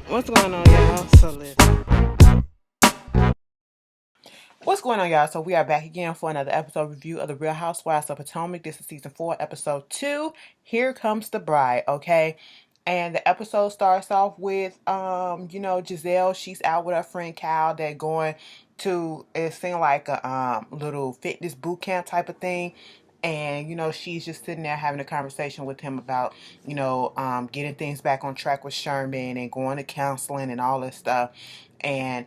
What's going on, y'all? So listen. What's going on, y'all? So we are back again for another episode review of the Real Housewives of Potomac. This is season 4, episode 2. Here comes the bride, okay? And the episode starts off with Giselle. She's out with her friend Cal. They're going to, it seemed like a little fitness boot camp type of thing. And she's just sitting there having a conversation with him about getting things back on track with Sherman and going to counseling and all this stuff. And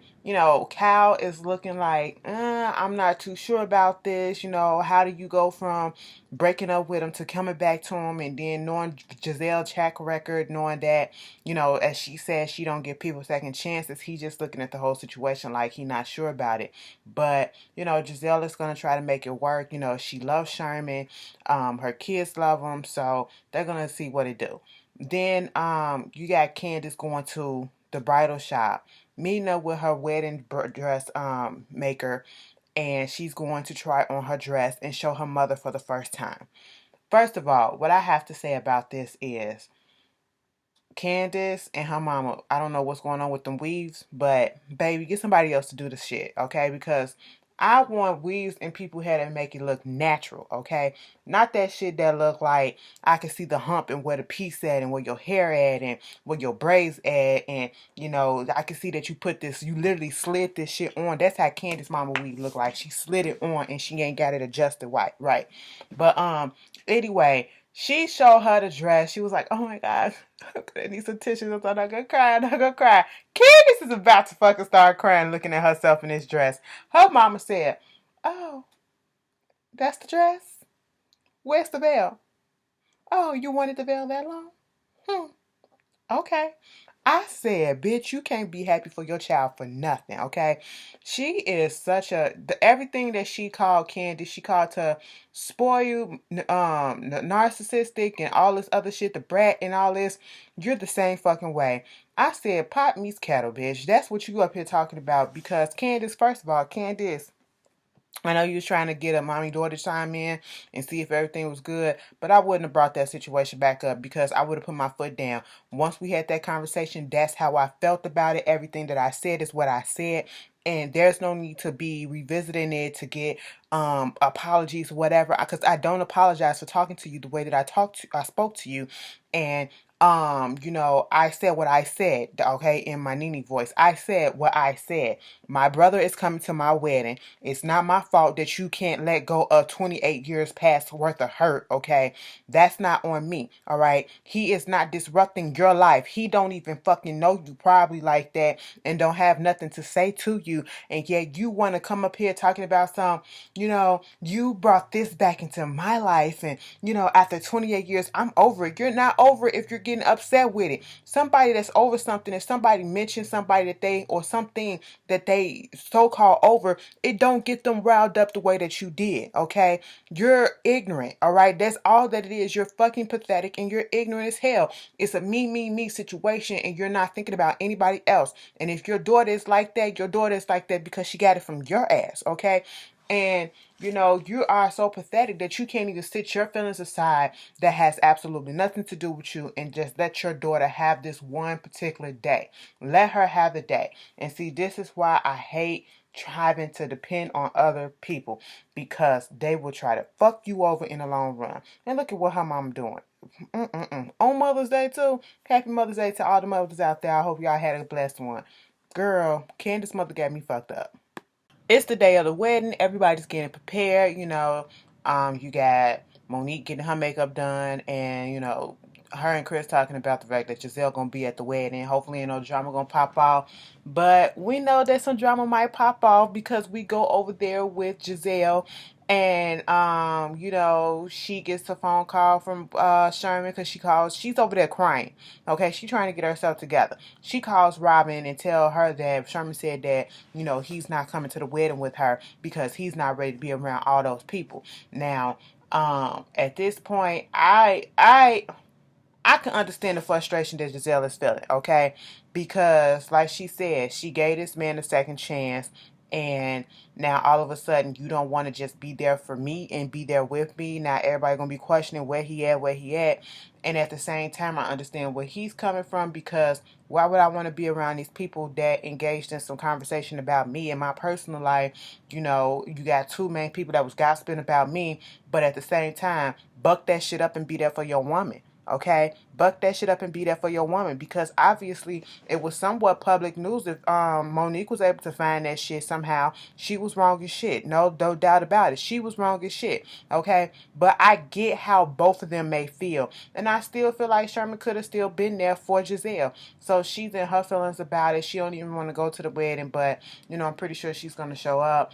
Cal is looking like, I'm not too sure about this. How do you go from breaking up with him to coming back to him, and then knowing Giselle track record, knowing that, as she says, she don't give people second chances. He just looking at the whole situation like he not sure about it. But, Giselle is going to try to make it work. She loves Sherman. Her kids love him. So they're going to see what it do. Then you got Candace going to the bridal shop, meeting up with her wedding dress maker, and she's going to try on her dress and show her mother for the first time. First of all, what I have to say about this is Candace and her mama, I don't know what's going on with them weaves, but baby, get somebody else to do the shit, okay? Because I want weaves and people hair that make it look natural, okay? Not that shit that look like I can see the hump and where the piece at and where your hair at and where your braids at, and I can see that you put this, you literally slid this shit on. That's how Candace mama weave look like. She slid it on and she ain't got it adjusted right. But anyway, she showed her the dress. She was like, "Oh my God, I need some tissues. I'm not gonna cry. I'm not gonna cry." Candace is about to fucking start crying looking at herself in this dress. Her mama said, "Oh, that's the dress? Where's the veil? Oh, you wanted the veil that long? Hmm. Okay." I said, bitch, you can't be happy for your child for nothing, okay? She is such everything that she called Candy, she called her spoiled, narcissistic, and all this other shit, the brat and all this. You're the same fucking way. I said, pot meets kettle, bitch. That's what you up here talking about, because Candace, first of all, Candace, I know you was trying to get a mommy-daughter time in and see if everything was good, but I wouldn't have brought that situation back up, because I would have put my foot down. Once we had that conversation, that's how I felt about it. Everything that I said is what I said, and there's no need to be revisiting it to get apologies or whatever, because I don't apologize for talking to you the way that I spoke to you. And I said what I said, okay, in my Nene voice. I said what I said. My brother is coming to my wedding. It's not my fault that you can't let go of 28 years past worth of hurt, okay? That's not on me, all right? He is not disrupting your life. He don't even fucking know you probably like that and don't have nothing to say to you. And yet you want to come up here talking about you brought this back into my life, and, after 28 years, I'm over it. You're not over it if you're getting upset with it. Somebody that's over something, if somebody mentions somebody that they, or something that they so-called over, it don't get them riled up the way that you did, okay? You're ignorant, all right? That's all that it is. You're fucking pathetic and you're ignorant as hell. It's a me situation, and you're not thinking about anybody else. And if your daughter is like that, your daughter is like that because she got it from your ass, okay? And you are so pathetic that you can't even sit your feelings aside that has absolutely nothing to do with you, and just let your daughter have this one particular day. Let her have the day. And see, this is why I hate having to depend on other people, because they will try to fuck you over in the long run. And look at what her mom doing. On Mother's Day too. Happy Mother's Day to all the mothers out there. I hope y'all had a blessed one. Girl, Candace's mother got me fucked up. It's the day of the wedding. Everybody's getting prepared. You got Monique getting her makeup done, and her and Chris talking about the fact that Giselle gonna be at the wedding. Hopefully, drama gonna pop off, but we know that some drama might pop off because we go over there with Giselle. And she gets a phone call from Sherman, because she's over there crying. Okay, she's trying to get herself together. She calls Robin and tell her that Sherman said that he's not coming to the wedding with her because he's not ready to be around all those people. Now, at this point, I can understand the frustration that Giselle is feeling, okay? Because, like she said, she gave this man a second chance, and now all of a sudden you don't want to just be there for me and be there with me. Now everybody gonna be questioning where he at. And at the same time, I understand where he's coming from, because Why would I want to be around these people that engaged in some conversation about me and my personal life? You know, you got two main people that was gossiping about me, but at the same time, buck that shit up and be there for your woman. Okay, buck that shit up and be there for your woman, because obviously it was somewhat public news. If Monique was able to find that shit somehow, she was wrong as shit. No doubt about it. She was wrong as shit. Okay, but I get how both of them may feel, and I still feel like Sherman could have still been there for Giselle. So she's in her feelings about it. She don't even want to go to the wedding, but you know, I'm pretty sure she's gonna show up.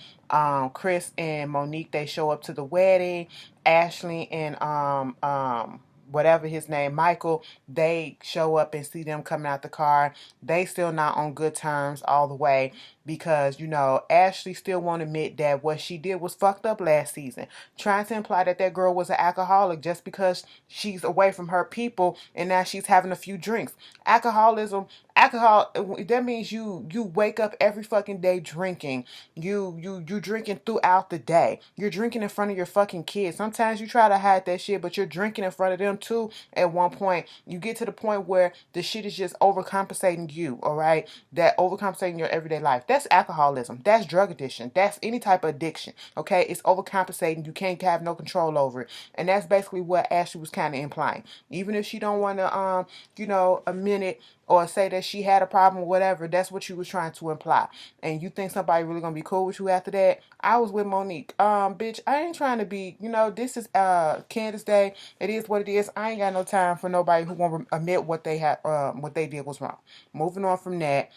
Chris and Monique, they show up to the wedding. Ashley and whatever his name, Michael, they show up and see them coming out the car. They still not on good terms all the way, because, you know, Ashley still won't admit that what she did was fucked up last season. Trying to imply that that girl was an alcoholic just because she's away from her people and now she's having a few drinks. Alcohol, that means you wake up every fucking day drinking. You drinking throughout the day. You're drinking in front of your fucking kids. Sometimes you try to hide that shit, but you're drinking in front of them too. At one point, you get to the point where the shit is just overcompensating you. All right, that overcompensating your everyday life. That's alcoholism. That's drug addiction. That's any type of addiction. Okay, it's overcompensating. You can't have no control over it, and that's basically what Ashley was kind of implying. Even if she don't want to admit it or say that she had a problem or whatever, that's what you was trying to imply. And you think somebody really gonna be cool with you after that? I was with Monique. Bitch, I ain't trying to be, this is Candace Day. It is what it is. I ain't got no time for nobody who won't admit what they did was wrong. Moving on from that,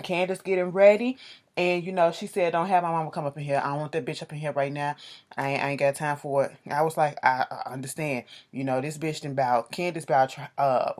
Candace getting ready. And, she said, don't have my mama come up in here. I don't want that bitch up in here right now. I ain't got time for it. I was like, I understand. This bitch Candace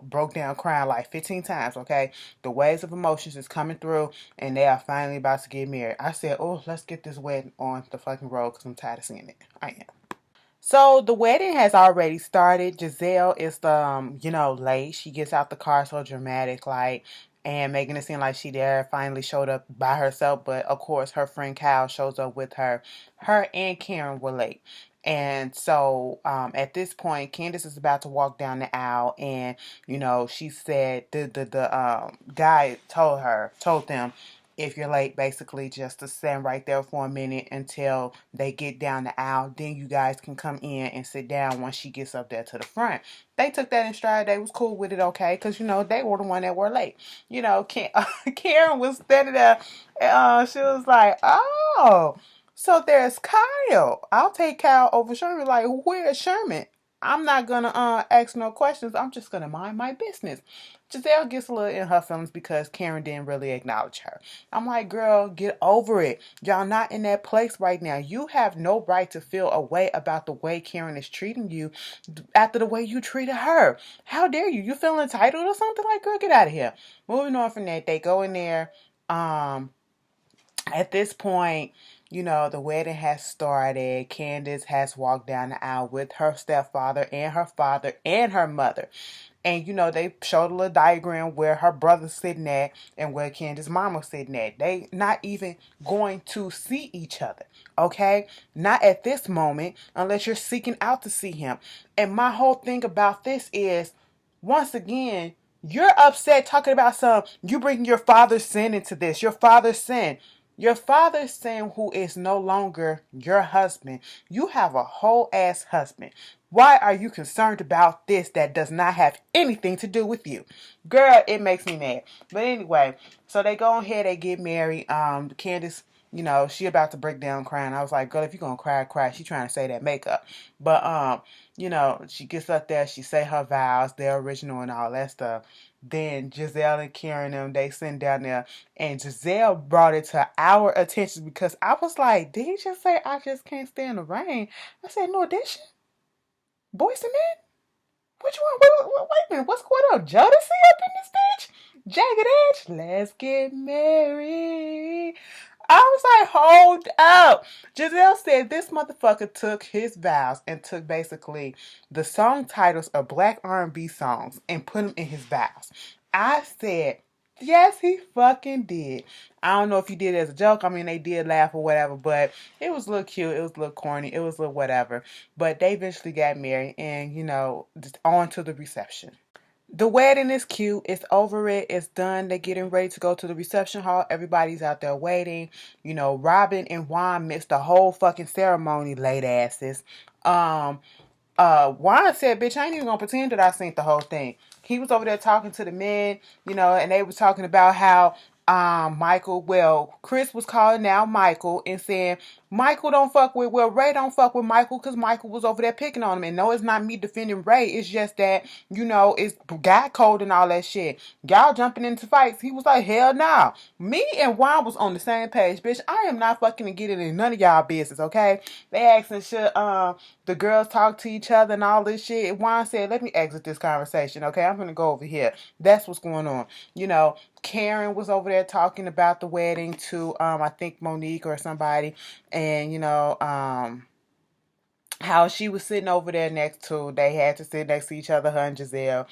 broke down crying like 15 times, okay? The waves of emotions is coming through, and they are finally about to get married. I said, oh, let's get this wedding on the fucking road, because I'm tired of seeing it. I am. So the wedding has already started. Giselle is late. She gets out the car so dramatic, like, and making it seem like she there finally showed up by herself. But of course, her friend Kyle shows up with her. Her and Karen were late. And so at this point, Candace is about to walk down the aisle, and she said the guy told them, if you're late, basically just to stand right there for a minute until they get down the aisle. Then you guys can come in and sit down once she gets up there to the front. They took that in stride. They was cool with it, okay? Because, they were the one that were late. Karen was standing there. She was like, oh, so there's Kyle. I'll take Kyle over Sherman. Like, where's Sherman? I'm not going to ask no questions. I'm just going to mind my business. Giselle gets a little in her feelings because Karen didn't really acknowledge her. I'm like, girl, get over it. Y'all not in that place right now. You have no right to feel a way about the way Karen is treating you after the way you treated her. How dare you? You feel entitled or something? Like, girl, get out of here. Moving on from that, they go in there. At this point, the wedding has started. Candace has walked down the aisle with her stepfather and her father and her mother. And, they showed a little diagram where her brother's sitting at and where Candace's mama's sitting at. They not even going to see each other, okay? Not at this moment, unless you're seeking out to see him. And my whole thing about this is, once again, you're upset talking about you bringing your father's sin into this. Your father's sin. Your father's sin, who is no longer your husband. You have a whole ass husband. Why are you concerned about this that does not have anything to do with you? Girl, it makes me mad. But anyway, so they go ahead, they get married. Candace, she about to break down crying. I was like, girl, if you're gonna cry, cry. She trying to say that makeup. But she gets up there, she say her vows, they're original and all that stuff. Then Giselle and Karen they sitting down there, and Giselle brought it to our attention because I was like, did he just say I just can't stand the rain? I said, no, did she? Boys and Men? Which one? Wait a minute. What's going on? Jodeci up in this bitch? Jagged Edge? Let's get married. I was like, hold up. Giselle said this motherfucker took his vows and took basically the song titles of black R&B songs and put them in his vows. I said, yes, he fucking did. I don't know if he did it as a joke. I mean, they did laugh or whatever, but it was a little cute. It was a little corny. It was a little whatever. But they eventually got married and, just on to the reception. The wedding is cute. It's over it. It's done. They're getting ready to go to the reception hall. Everybody's out there waiting. You know, Robin and Juan missed the whole fucking ceremony, late asses. Um, Juan said, bitch, I ain't even gonna pretend that I seen the whole thing. He was over there talking to the men, you know, and they was talking about how Chris was calling out Michael and saying Michael don't fuck with, well, Ray don't fuck with Michael because Michael was over there picking on him. And no, it's not me defending Ray. It's just that, you know, it's guy code and all that shit. Y'all jumping into fights. He was like, hell no. Me and Juan was on the same page, bitch. I am not fucking getting in none of y'all business, okay? They asking should the girls talk to each other and all this shit. Juan said, let me exit this conversation, okay? I'm gonna go over here. That's what's going on. You know, Karen was over there talking about the wedding to I think Monique or somebody, and you know how she was sitting over there next to, they had to sit next to each other, her and Giselle.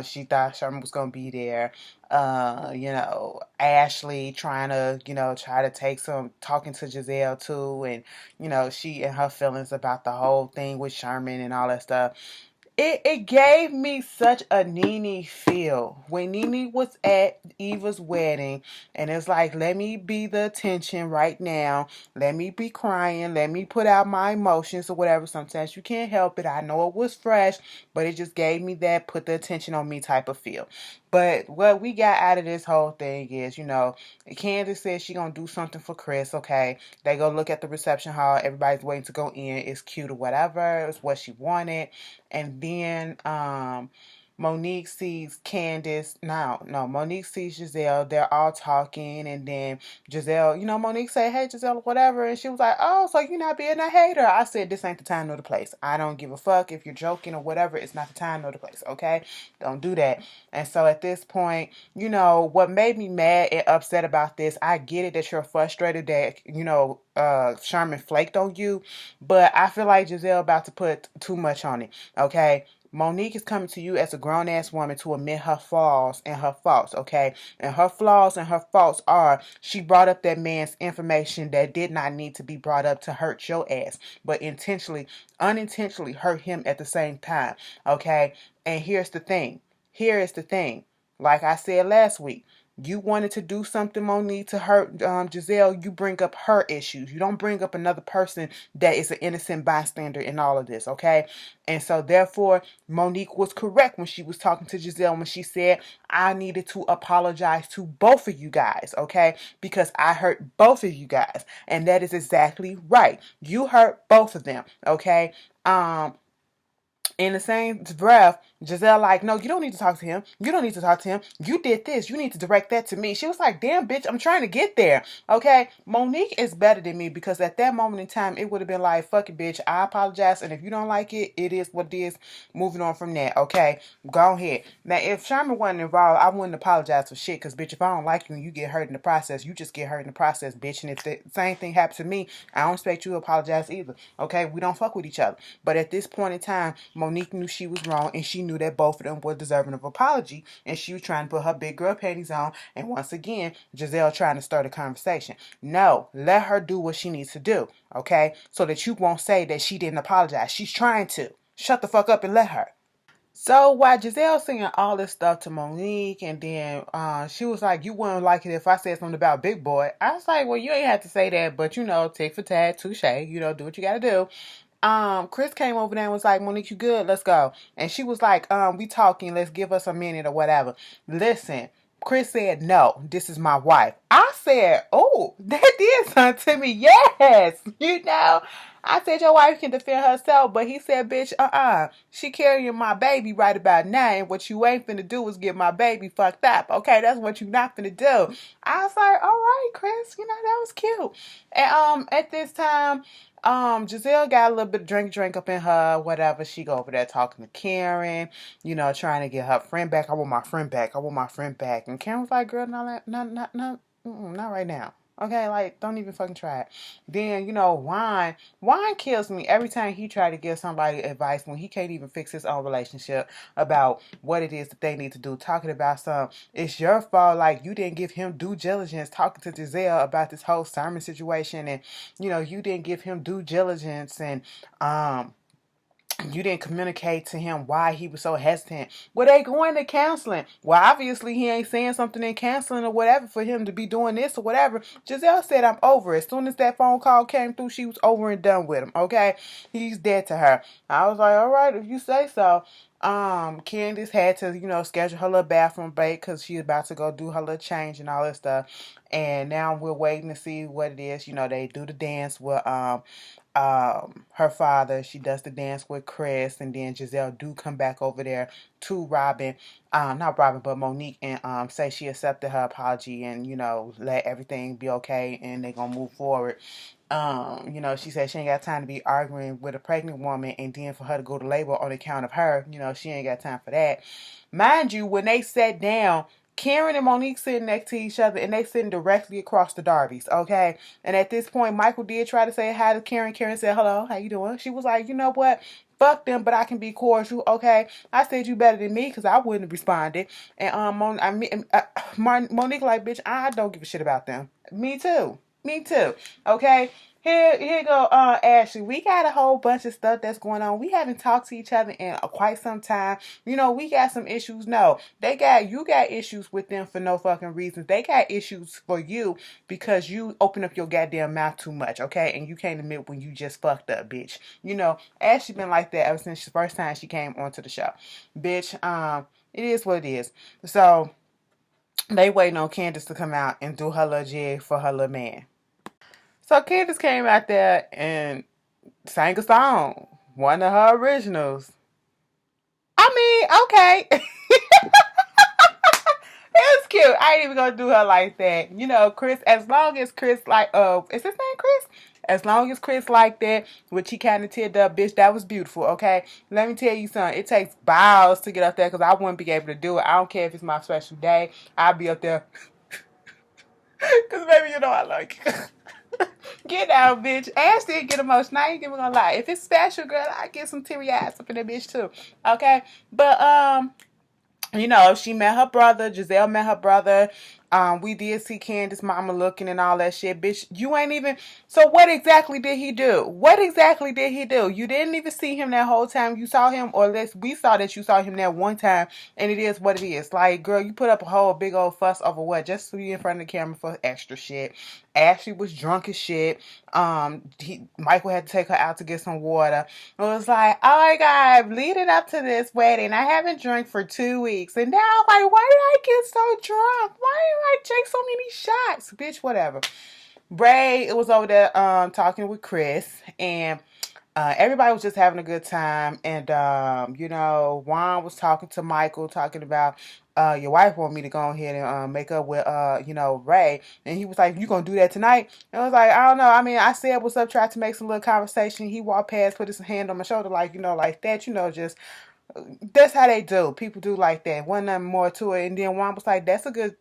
She thought Sherman was gonna be there. You know, Ashley trying to, you know, try to take some talking to Giselle too, and you know, she and her feelings about the whole thing with Sherman and all that stuff. It gave me such a Nene feel when Nene was at Eva's wedding, and it's like, let me be the attention right now. Let me be crying. Let me put out my emotions or whatever. Sometimes you can't help it. I know it was fresh, but it just gave me that put the attention on me type of feel. But what we got out of this whole thing is, you know, Candace says she gonna do something for Chris. Okay, they go look at the reception hall. Everybody's waiting to go in. It's cute or whatever. It's what she wanted. And then Monique sees Candace. No, Monique sees Giselle. They're all talking, and then Giselle, you know, Monique say, "Hey, Giselle, whatever," and she was like, "Oh, so you're not being a hater?" I said, "This ain't the time nor the place. I don't give a fuck if you're joking or whatever. It's not the time nor the place. Okay, don't do that." And so at this point, you know, what made me mad and upset about this, I get it that you're frustrated that, you know, Sherman flaked on you, but I feel like Giselle about to put too much on it. Okay. Monique is coming to you as a grown ass woman to admit her flaws and her faults, okay? And her flaws and her faults are she brought up that man's information that did not need to be brought up to hurt your ass, but unintentionally hurt him at the same time, okay? And here's the thing. Here is the thing. Like I said last week, you wanted to do something, Monique, to hurt Giselle. You bring up her issues. You don't bring up another person that is an innocent bystander in all of this, okay? And so, therefore, Monique was correct when she was talking to Giselle when she said, I needed to apologize to both of you guys, okay? Because I hurt both of you guys. And that is exactly right. You hurt both of them, okay? In the same breath, Giselle like, no, you don't need to talk to him. You don't need to talk to him. You did this. You need to direct that to me. She was like, damn, bitch, I'm trying to get there. Okay, Monique is better than me because at that moment in time, it would have been like, fuck it, bitch. I apologize. And if you don't like it, it is what it is. Moving on from that. Okay, go ahead. Now, if Sherman wasn't involved, I wouldn't apologize for shit because, bitch, if I don't like you and you get hurt in the process, you just get hurt in the process, bitch. And if the same thing happened to me, I don't expect you to apologize either. Okay, we don't fuck with each other. But at this point in time, Monique knew she was wrong, and she knew that both of them were deserving of apology, and she was trying to put her big girl panties on, and once again, Giselle trying to start a conversation. No, let her do what she needs to do, okay? So that you won't say that she didn't apologize. She's trying to. Shut the fuck up and let her. So while Giselle saying all this stuff to Monique, and then she was like, you wouldn't like it if I said something about Big Boy. I was like, well, you ain't have to say that, but you know, tick for tat, touche, you know, do what you gotta do. Chris came over there and was like, Monique, you good? Let's go. And she was like, we talking, let's give us a minute or whatever. Listen, Chris said, no, this is my wife. I said, oh, that did something to me. Yes. You know, I said, your wife can defend herself, but he said, bitch, she carrying my baby right about now, and what you ain't finna do is get my baby fucked up. Okay, that's what you not finna do. I was like, all right, Chris, you know, that was cute. And at this time, Giselle got a little bit of drink up in her, whatever. She go over there talking to Karen, you know, trying to get her friend back. I want my friend back. I want my friend back. And Karen was like, girl, no, not right now. Okay, like, don't even fucking try it. Then, you know, Wine kills me every time he try to give somebody advice when he can't even fix his own relationship about what it is that they need to do. Talking about it's your fault, like, you didn't give him due diligence. Talking to Giselle about this whole sermon situation, and, you know, you didn't give him due diligence, and, you didn't communicate to him why he was so hesitant. Were they going to counseling? Well, obviously he ain't saying something in counseling or whatever for him to be doing this or whatever. Giselle said, I'm over it. As soon as that phone call came through, she was over and done with him, okay? He's dead to her. I was like, all right, if you say so. Candace had to, schedule her little bathroom break because she's about to go do her little change and all that stuff. And now we're waiting to see what it is. They do the dance with her father. She does the dance with Chris, and then Giselle do come back over there to Robin, not Robin, but Monique, and say she accepted her apology and let everything be okay, and they gonna move forward. She said she ain't got time to be arguing with a pregnant woman, and then for her to go to labor on account of her. She ain't got time for that. Mind you, when they sat down, Karen and Monique sitting next to each other, and they sitting directly across the Darby's, okay? And at this point, Michael did try to say hi to Karen. Karen said, hello, how you doing? She was like, you know what? Fuck them, but I can be cordial, okay? I said you better than me because I wouldn't have responded. And Monique like, bitch, I don't give a shit about them. Me too. Me too. Okay? Here go, Ashley. We got a whole bunch of stuff that's going on. We haven't talked to each other in quite some time. We got some issues. No, you got issues with them for no fucking reasons. They got issues for you because you open up your goddamn mouth too much, okay? And you can't admit when you just fucked up, bitch. Ashley been like that ever since the first time she came onto the show. Bitch, it is what it is. So, they waiting on Candace to come out and do her little jig for her little man. So Candace came out there and sang a song, one of her originals. I mean, okay. It was cute. I ain't even gonna do her like that. Chris, as long as Chris is his name Chris? As long as Chris like that, which he kind of teared up, bitch, that was beautiful, okay? Let me tell you something. It takes Vows to get up there because I wouldn't be able to do it. I don't care if it's my special day. I'll be up there. Because, baby, I like it. Get out, bitch. Ash did get emotional. I ain't even gonna lie. If it's special, girl, I get some teary eyes up in that bitch, too. Okay? But, she met her brother. Giselle met her brother. We did see Candace mama looking and all that shit. Bitch, you ain't even... So what exactly did he do? What exactly did he do? You didn't even see him that whole time. You saw him, or at least we saw that you saw him that one time, and it is what it is. Like, girl, you put up a whole big old fuss over what? Just to be in front of the camera for extra shit. Ashley was drunk as shit. Michael had to take her out to get some water. It was like, oh my God, leading up to this wedding, I haven't drank for 2 weeks. And now I'm like, why did I get so drunk? Why did I drink so many shots? Bitch, whatever. Bray, it was over there talking with Chris, and everybody was just having a good time. And Juan was talking to Michael, talking about your wife want me to go ahead and make up with Ray. And he was like, you gonna do that tonight? And I was like, I don't know. I mean, I said what's up, tried to make some little conversation. He walked past, put his hand on my shoulder, like that, just that's how they do. People do like that. Wasn't nothing more to it. And then Juan was like, that's a good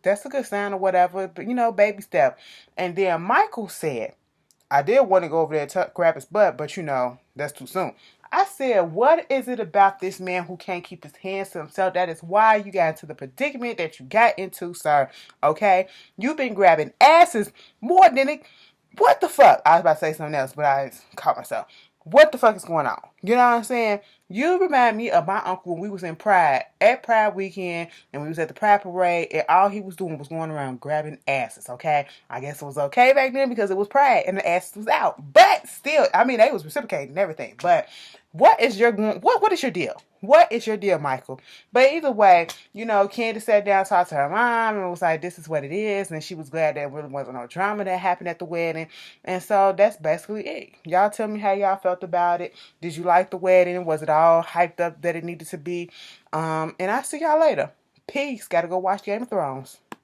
sign or whatever, but baby step. And then Michael said, I did want to go over there to grab his butt, but that's too soon. I said, what is it about this man who can't keep his hands to himself? That is why you got into the predicament that you got into, sir. Okay? You've been grabbing asses more than it. What the fuck? I was about to say something else, but I caught myself. What the fuck is going on? You know what I'm saying? You remind me of my uncle when we was in Pride, at Pride weekend, and we was at the Pride parade, and all he was doing was going around grabbing asses, okay? I guess it was okay back then because it was Pride, and the asses was out. But still, I mean, they was reciprocating and everything. But what is your deal? What is your deal, Michael? But either way, Candace sat down, talked to her mom, and was like, this is what it is. And she was glad there really wasn't no drama that happened at the wedding. And so that's basically it. Y'all tell me how y'all felt about it. Did you like the wedding? Was it all hyped up that it needed to be? And I'll see y'all later. Peace. Gotta go watch Game of Thrones.